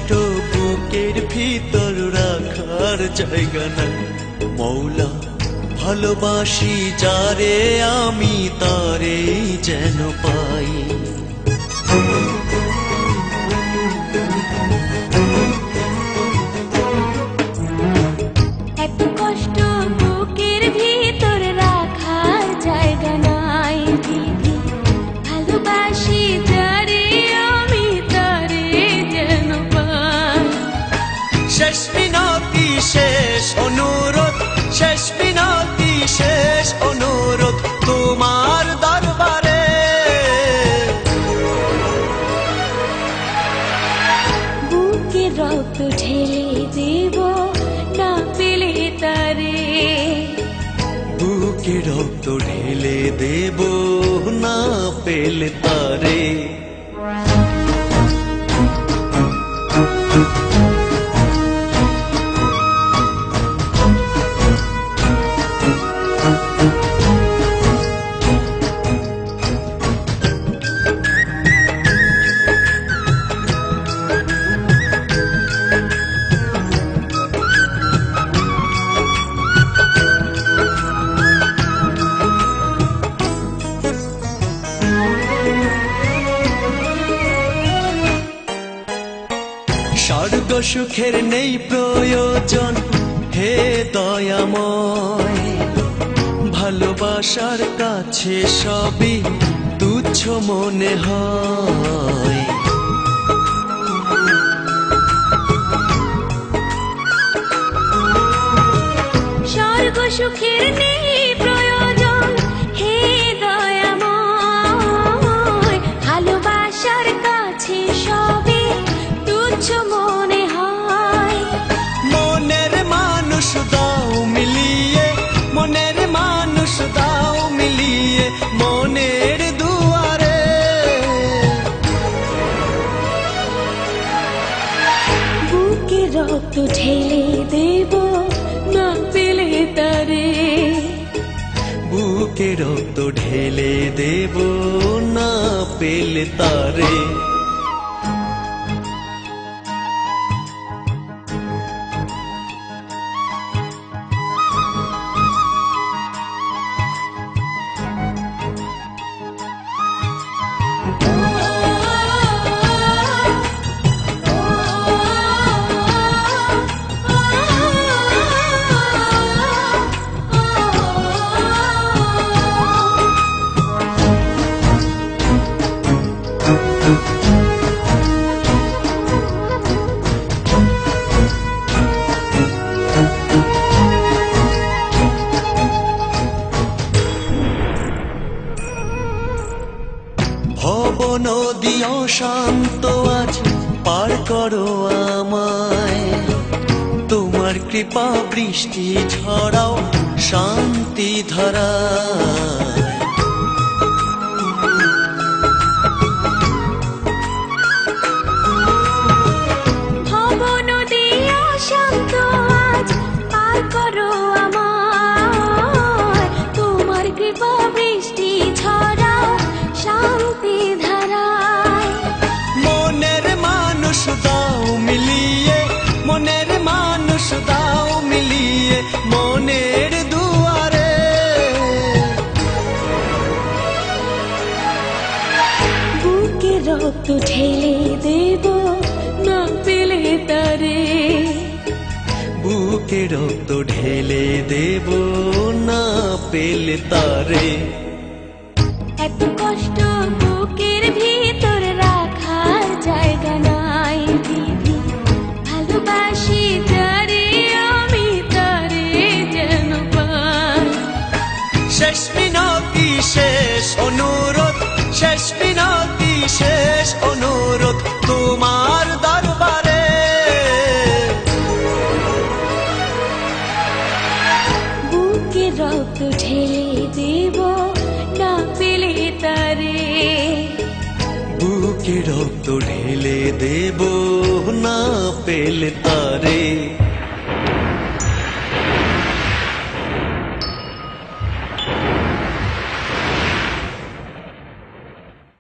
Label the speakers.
Speaker 1: কষ্ট বুকের ভিতর রাখার জায়গা নাই। মৌলা ভালোবাসি যারে আমি তারে যেন পাই।
Speaker 2: এত কষ্ট বুকের ভিতর রাখার জায়গা নাই দিদি, ভালোবাসি যারে আমি তারে যেন পাই।
Speaker 1: শেষ মিনতি শেষ অনুরোধ, শেষ মিনতি শেষ অনুরোধ তোমার দরবারে।
Speaker 2: বুকে রক্ত ঢেলে দেব না পেলে তারে,
Speaker 1: বুকে রক্ত ঢেলে দেব না পেলে তারে। স্বর্গ সুখের নেই প্রয়োজন হে দয়াময়, ভালোবাসার কাছে সবই তুচ্ছ মনে হয়।
Speaker 2: স্বর্গ সুখের নেই প্রয়োজন হে দয়াময়, ভালোবাসার কাছে সবে তুচ্ছ মনে হয়।
Speaker 1: মনের মানুষ দাও মিলিয়ে, মনের মানুষ দাও মিলিয়ে মনের দুয়ারে।
Speaker 2: বুকে রক্ত ঢেলে দেব না পেলে তারে,
Speaker 1: বুকে রক্ত ঢেলে দেব না পেলে তারে। ভব নদী অশান্ত আজ পার করো আমায়, তোমার কৃপা বৃষ্টি ঝরাও শান্তি ধারায়।
Speaker 2: ভব নদী অশান্ত আজ পার করো আমায়, তোমার কৃপা বৃষ্টি ঝরাও শান্তি ধারায়।
Speaker 1: মনের মানুষ দাও মিলিয়ে, মনের মানুষ দাও মিলিয়ে মনের দুয়ারে।
Speaker 2: বুকে রক্ত ঢেলে দেব না পেলে তারে,
Speaker 1: বুকে রক্ত ঢেলে দেব না পেলে তারে।
Speaker 2: এত কষ্ট বুকের ভিতর রাখার জায়গা নাই দিদি, ভালোবাসি যারে আমি তারে যেন পাই।
Speaker 1: শেষ মিনতি শেষ অনুরোধ, শেষ মিনতি শেষ অনুরোধ তোমার দরবারে।
Speaker 2: বুকে রক্ত ঢেলে দেব না পেলে তারে,
Speaker 1: বুকে রক্ত ঢেলে দেব না পেলে তারে।